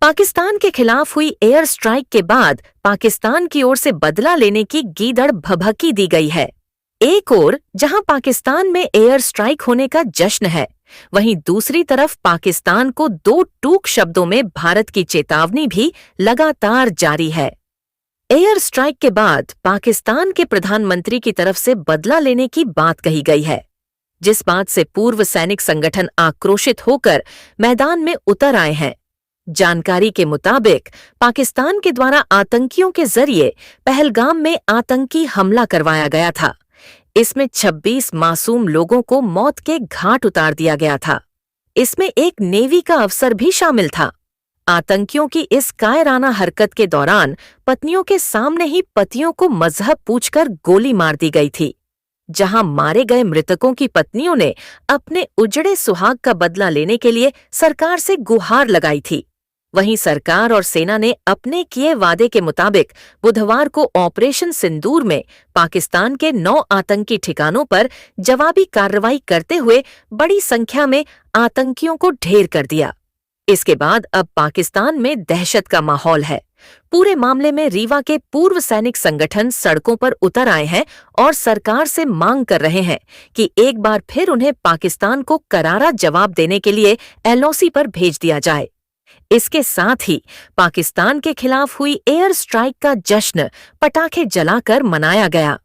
पाकिस्तान के खिलाफ हुई एयर स्ट्राइक के बाद पाकिस्तान की ओर से बदला लेने की गीदड़ भभकी दी गई है। एक ओर जहां पाकिस्तान में एयर स्ट्राइक होने का जश्न है, वहीं दूसरी तरफ पाकिस्तान को दो टूक शब्दों में भारत की चेतावनी भी लगातार जारी है। एयर स्ट्राइक के बाद पाकिस्तान के प्रधानमंत्री की तरफ से बदला लेने की बात कही गई है, जिस बात से पूर्व सैनिक संगठन आक्रोशित होकर मैदान में उतर आए हैं। जानकारी के मुताबिक पाकिस्तान के द्वारा आतंकियों के जरिए पहलगाम में आतंकी हमला करवाया गया था। इसमें 26 मासूम लोगों को मौत के घाट उतार दिया गया था। इसमें एक नेवी का अफसर भी शामिल था। आतंकियों की इस कायराना हरकत के दौरान पत्नियों के सामने ही पतियों को मजहब पूछकर गोली मार दी गई थी। जहां मारे गए मृतकों की पत्नियों ने अपने उजड़े सुहाग का बदला लेने के लिए सरकार से गुहार लगाई थी, वहीं सरकार और सेना ने अपने किए वादे के मुताबिक बुधवार को ऑपरेशन सिंदूर में पाकिस्तान के 9 आतंकी ठिकानों पर जवाबी कार्रवाई करते हुए बड़ी संख्या में आतंकियों को ढेर कर दिया। इसके बाद अब पाकिस्तान में दहशत का माहौल है। पूरे मामले में रीवा के पूर्व सैनिक संगठन सड़कों पर उतर आए हैं और सरकार से मांग कर रहे हैं कि एक बार फिर उन्हें पाकिस्तान को करारा जवाब देने के लिए LOC पर भेज दिया जाए। इसके साथ ही पाकिस्तान के खिलाफ हुई एयर स्ट्राइक का जश्न पटाखे जलाकर मनाया गया।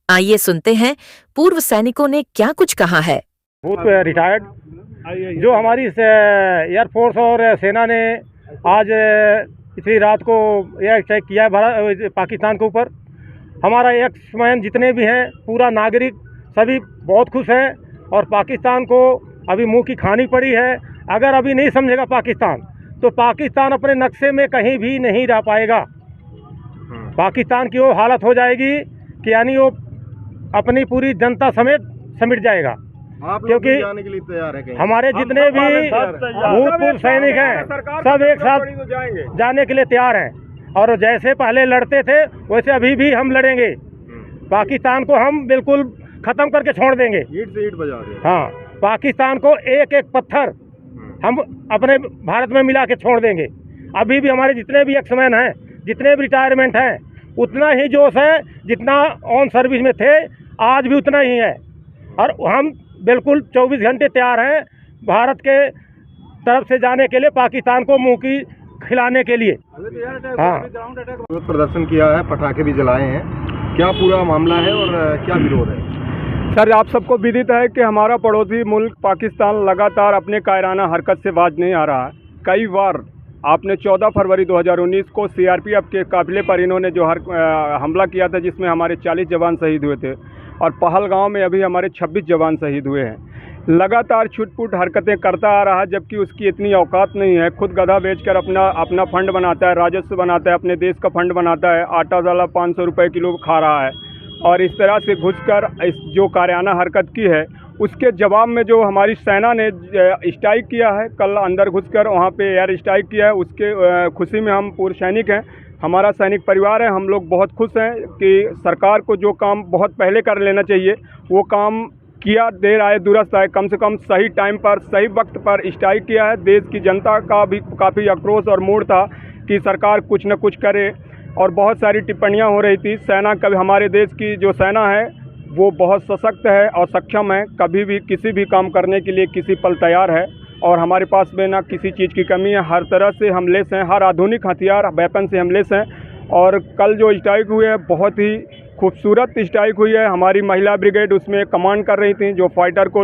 आइए सुनते हैं पूर्व सैनिकों ने क्या कुछ कहा है। रिटायर्ड जो हमारी एयरफोर्स और सेना ने आज पिछली रात को एयर स्ट्राइक किया है पाकिस्तान के ऊपर। हमारा एक्समैन जितने भी हैं, पूरा नागरिक सभी बहुत खुश हैं और पाकिस्तान को अभी मुंह की खानी पड़ी है। अगर अभी नहीं समझेगा पाकिस्तान तो पाकिस्तान अपने नक्शे में कहीं भी नहीं रह पाएगा। पाकिस्तान की वो हालत हो जाएगी कि यानी वो अपनी पूरी जनता समेत सिमट जाएगा। क्योंकि जाने के लिए तैयार है हमारे जितने भी भूतपूर्व सैनिक हैं सब एक साथ जाने के लिए तैयार हैं और जैसे पहले लड़ते थे वैसे अभी भी हम लड़ेंगे। पाकिस्तान को हम बिल्कुल खत्म करके छोड़ देंगे। ईंट से ईंट बजा देंगे। हाँ, पाकिस्तान को एक एक पत्थर हम अपने भारत में मिला के छोड़ देंगे। अभी भी हमारे जितने भी एक्समैन हैं, जितने भी रिटायरमेंट हैं, उतना ही जोश है जितना ऑन सर्विस में थे, आज भी उतना ही है। और हम बिल्कुल 24 घंटे तैयार हैं भारत के तरफ से जाने के लिए, पाकिस्तान को मुंह की खिलाने के लिए। हाँ, प्रदर्शन किया है, पटाखे भी जलाए हैं, क्या पूरा मामला है और क्या विरोध है? सर, आप सबको विदित है कि हमारा पड़ोसी मुल्क पाकिस्तान लगातार अपने कायराना हरकत से बाज नहीं आ रहा है। कई बार आपने 14 फरवरी 2019 को CRPF के काफिले पर इन्होंने जो हमला किया था, जिसमें हमारे 40 जवान शहीद हुए थे, और पहलगाम में अभी हमारे 26 जवान शहीद हुए हैं। लगातार छुटपुट हरकतें करता आ रहा है, जबकि उसकी इतनी औकात नहीं है। खुद गधा बेचकर अपना फंड बनाता है, राजस्व बनाता है, अपने देश का फंड बनाता है। आटा ज़ाला 500 रुपये किलो खा रहा है और इस तरह से घुसकर इस जो कायराना हरकत की है, उसके जवाब में जो हमारी सेना ने स्ट्राइक किया है, कल अंदर घुसकर वहाँ पे एयर स्ट्राइक किया है, उसके खुशी में हम पूर्व सैनिक हैं, हमारा सैनिक परिवार है, हम लोग बहुत खुश हैं कि सरकार को जो काम बहुत पहले कर लेना चाहिए वो काम किया। देर आए दुरुस्त आए, कम से कम सही टाइम पर सही वक्त पर स्ट्राइक किया है। देश की जनता का भी काफ़ी आक्रोश और मूड था कि सरकार कुछ न कुछ करे और बहुत सारी टिप्पणियां हो रही थी। सेना कभी, हमारे देश की जो सेना है वो बहुत सशक्त है और सक्षम है, कभी भी किसी भी काम करने के लिए किसी पल तैयार है और हमारे पास में ना किसी चीज़ की कमी है। हर तरह से हम लेस हैं, हर आधुनिक हथियार वेपन से हम लेस हैं। और कल जो स्ट्राइक हुई है बहुत ही खूबसूरत स्ट्राइक हुई है। हमारी महिला ब्रिगेड उसमें कमांड कर रही थी, जो फाइटर को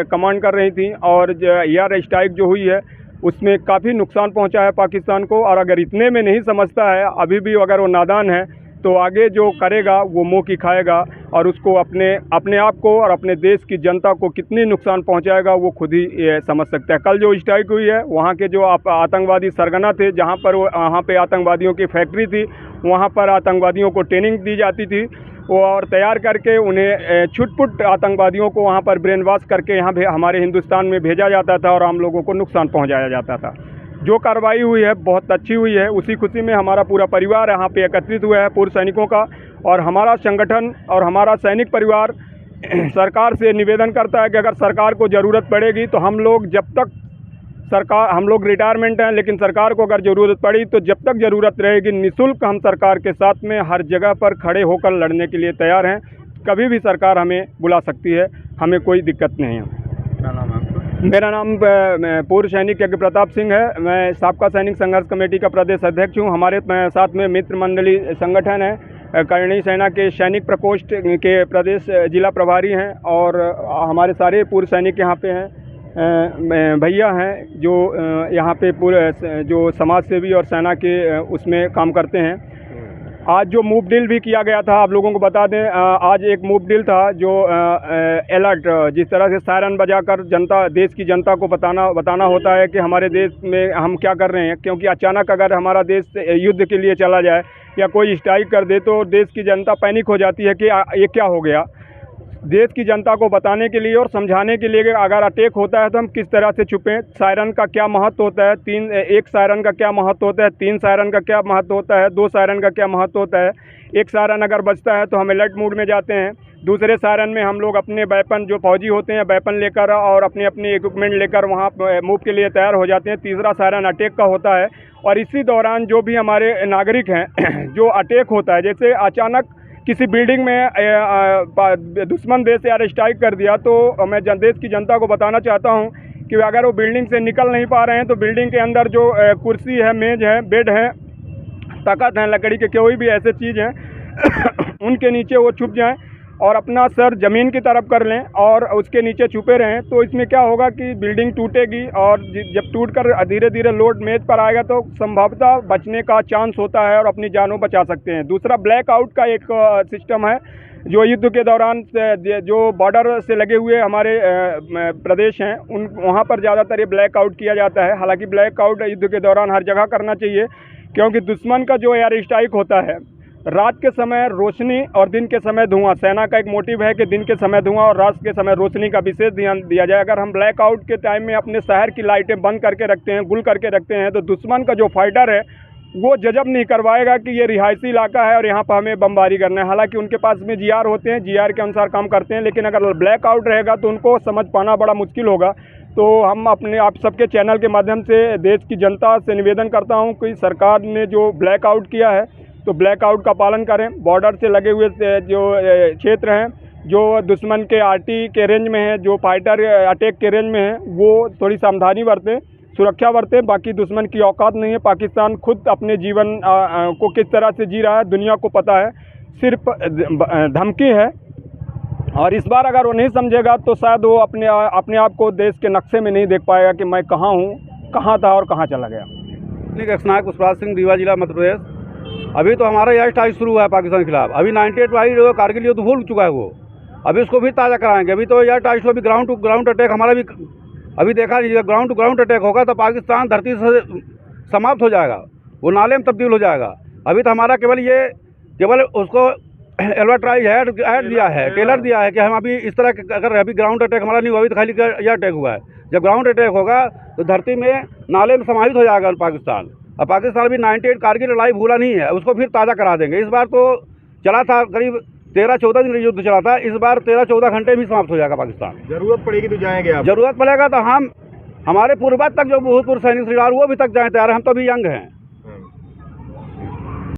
कमांड कर रही थी, और एयर स्ट्राइक जो हुई है उसमें काफ़ी नुकसान पहुंचा है पाकिस्तान को। और अगर इतने में नहीं समझता है, अभी भी अगर वो नादान है, तो आगे जो करेगा वो मुंह की खाएगा और उसको अपने आप को और अपने देश की जनता को कितनी नुकसान पहुंचाएगा वो खुद ही समझ सकता है। कल जो स्ट्राइक हुई है, वहाँ के जो आतंकवादी सरगना थे, जहाँ पर वहाँ पे आतंकवादियों की फैक्ट्री थी, वहाँ पर आतंकवादियों को ट्रेनिंग दी जाती थी और तैयार करके उन्हें छुटपुट आतंकवादियों को वहाँ पर ब्रेन वॉश करके यहाँ हमारे हिंदुस्तान में भेजा जाता था और आम लोगों को नुकसान पहुँचाया जाता था। जो कार्रवाई हुई है बहुत अच्छी हुई है। उसी खुशी में हमारा पूरा परिवार यहाँ पे एकत्रित हुआ है, पूर्व सैनिकों का, और हमारा संगठन और हमारा सैनिक परिवार सरकार से निवेदन करता है कि अगर सरकार को ज़रूरत पड़ेगी तो हम लोग जब तक सरकार, हम लोग रिटायरमेंट हैं, लेकिन सरकार को अगर ज़रूरत पड़ी तो जब तक ज़रूरत रहेगी निःशुल्क हम सरकार के साथ में हर जगह पर खड़े होकर लड़ने के लिए तैयार हैं। कभी भी सरकार हमें बुला सकती है, हमें कोई दिक्कत नहीं है। क्या नाम है आपका? मेरा नाम पूर्व सैनिक यज्ञ प्रताप सिंह है। मैं साबका सैनिक संघर्ष कमेटी का प्रदेश अध्यक्ष हूँ। हमारे साथ में मित्र मंडली संगठन है, करणी सेना के सैनिक प्रकोष्ठ के प्रदेश जिला प्रभारी हैं और हमारे सारे पूर्व सैनिक यहाँ पे हैं। भैया हैं जो यहाँ पे पूरे जो समाज सेवी और सेना के उसमें काम करते हैं। आज जो मूव डील भी किया गया था, आप लोगों को बता दें, आज एक मूव डील था जो अलर्ट, जिस तरह से सायरन बजाकर जनता, देश की जनता को बताना होता है कि हमारे देश में हम क्या कर रहे हैं, क्योंकि अचानक अगर हमारा देश युद्ध के लिए चला जाए या कोई स्ट्राइक कर दे तो देश की जनता पैनिक हो जाती है कि ये क्या हो गया। देश की जनता को बताने के लिए और समझाने के लिए कि अगर अटैक होता है तो हम किस तरह से छुपें, सायरन का क्या महत्व होता है, एक सायरन का क्या महत्व होता है, 3 सायरन का क्या महत्व होता है, 2 सायरन का क्या महत्व होता है। एक सायरन अगर बजता है तो हम अलर्ट मोड में जाते हैं। दूसरे सायरन में हम लोग अपने वेपन, जो फौजी होते हैं, वेपन लेकर और अपनी इक्विपमेंट लेकर वहाँ मूव के लिए तैयार हो जाते हैं। तीसरा सायरन अटैक का होता है। और इसी दौरान जो भी हमारे नागरिक हैं जो अटैक होता है, जैसे अचानक किसी बिल्डिंग में दुश्मन देश यार स्ट्राइक कर दिया, तो मैं देश की जनता को बताना चाहता हूं कि अगर वो बिल्डिंग से निकल नहीं पा रहे हैं तो बिल्डिंग के अंदर जो कुर्सी है, मेज़ है, बेड है, तख्त हैं, लकड़ी के कोई भी ऐसे चीज़ हैं उनके नीचे वो छुप जाएं और अपना सर ज़मीन की तरफ कर लें और उसके नीचे छुपे रहें। तो इसमें क्या होगा कि बिल्डिंग टूटेगी और जब टूटकर धीरे धीरे लोड मेज पर आएगा तो संभवतः बचने का चांस होता है और अपनी जानों बचा सकते हैं। दूसरा ब्लैकआउट का एक सिस्टम है जो युद्ध के दौरान जो बॉर्डर से लगे हुए हमारे प्रदेश हैं वहाँ पर ज़्यादातर ये ब्लैकआउट किया जाता है। हालांकि ब्लैकआउट युद्ध के दौरान हर जगह करना चाहिए, क्योंकि दुश्मन का जो एयर स्ट्राइक होता है, रात के समय रोशनी और दिन के समय धुआं, सेना का एक मोटिव है कि दिन के समय धुआं और रात के समय रोशनी का विशेष ध्यान दिया जाए। अगर हम ब्लैकआउट के टाइम में अपने शहर की लाइटें बंद करके रखते हैं, गुल करके रखते हैं, तो दुश्मन का जो फाइटर है वो जजब नहीं करवाएगा कि ये रिहायशी इलाका है और यहाँ पर हमें बमबारी करना है। हालांकि उनके पास में जीआर होते हैं, जीआर के अनुसार काम करते हैं, लेकिन अगर ब्लैकआउट रहेगा तो उनको समझ पाना बड़ा मुश्किल होगा। तो हम अपने आप सबके चैनल के माध्यम से देश की जनता से निवेदन करता हूँ कि सरकार ने जो ब्लैकआउट किया है तो ब्लैकआउट का पालन करें। बॉर्डर से लगे हुए जो क्षेत्र हैं, जो दुश्मन के आरटी के रेंज में हैं, जो फाइटर अटैक के रेंज में हैं, वो थोड़ी सावधानी बरतें, सुरक्षा बरतें। बाकी दुश्मन की औकात नहीं है। पाकिस्तान खुद अपने जीवन को किस तरह से जी रहा है दुनिया को पता है, सिर्फ धमकी है। और इस बार अगर वो नहीं समझेगा तो शायद वो अपने आप को देश के नक्शे में नहीं देख पाएगा कि मैं कहाँ हूँ, कहाँ था और कहाँ चला गया। नायक पुष्पराज सिंह, रीवा जिला मध्य प्रदेश। अभी तो हमारा एयर स्ट्राइक शुरू हुआ है पाकिस्तान के खिलाफ। अभी 98 कारगिल युद्ध भूल चुका है वो, अभी उसको भी ताज़ा कराएंगे। अभी तो एयर स्ट्राइक, अभी ग्राउंड टू ग्राउंड अटैक हमारा भी अभी देखा लीजिए। ग्राउंड टू ग्राउंड अटैक होगा तो पाकिस्तान धरती से समाप्त हो जाएगा, वो नाले में तब्दील हो जाएगा। अभी तो हमारा केवल उसको एडवर्टाइज ऐड दिया है, टेलर दिया है कि हम अभी इस तरह के, अगर अभी ग्राउंड अटैक हमारा नहीं हुआ, अभी तो खाली एयर अटैक हुआ है। जब ग्राउंड अटैक होगा तो धरती में नाले में समाहित हो जाएगा पाकिस्तान। अब पाकिस्तान भी 98 कारगिल लड़ाई भूला नहीं है, उसको फिर ताज़ा करा देंगे। इस बार तो चला था करीब 13-14 दिन युद्ध चला था, इस बार 13-14 घंटे में समाप्त हो जाएगा पाकिस्तान। जरूरत पड़ेगी तो जाएंगे आप? जरूरत पड़ेगा तो हम, हमारे पूर्वज तक जो भूतपूर्व सैनिक श्रीरार वो भी तक जाए तैयार, हम तो अभी यंग हैं।